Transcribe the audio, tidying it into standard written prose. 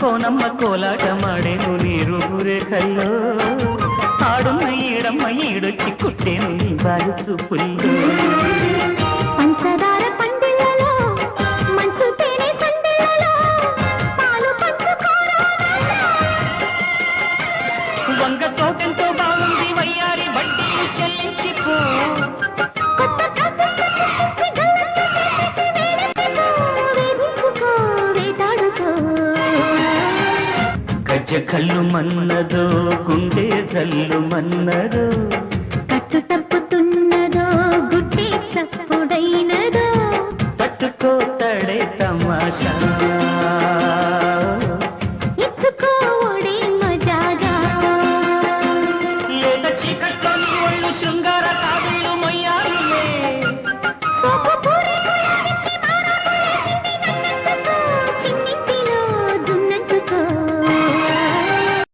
కోనమ్మ కోలాట మాడేను నీరు రేఖల్లో ఆడున్న ఈడమ్మ ఈడొచ్చి కుట్టేను నీ బాలు చూపుల్లో పంచదార పందిళ్ళలో మంచు తేనె సందిళ్ళలో పాలు పంచుకోరా వంగ తోటెంతో బాగుంది వయ్యారి వడ్డీలు చెల్లించిపో కొత్త కాపురం తెచ్చి గల్లంతా చేసేసి వేధించుకో వేటాడుకో గజ్జ కళ్ళు మన్నదో గుండె జల్లు మన్నదో కట్టు తప్పుతున్నదో గుడ్డి చప్పుడైనదో పట్టుకో తడే తమాషా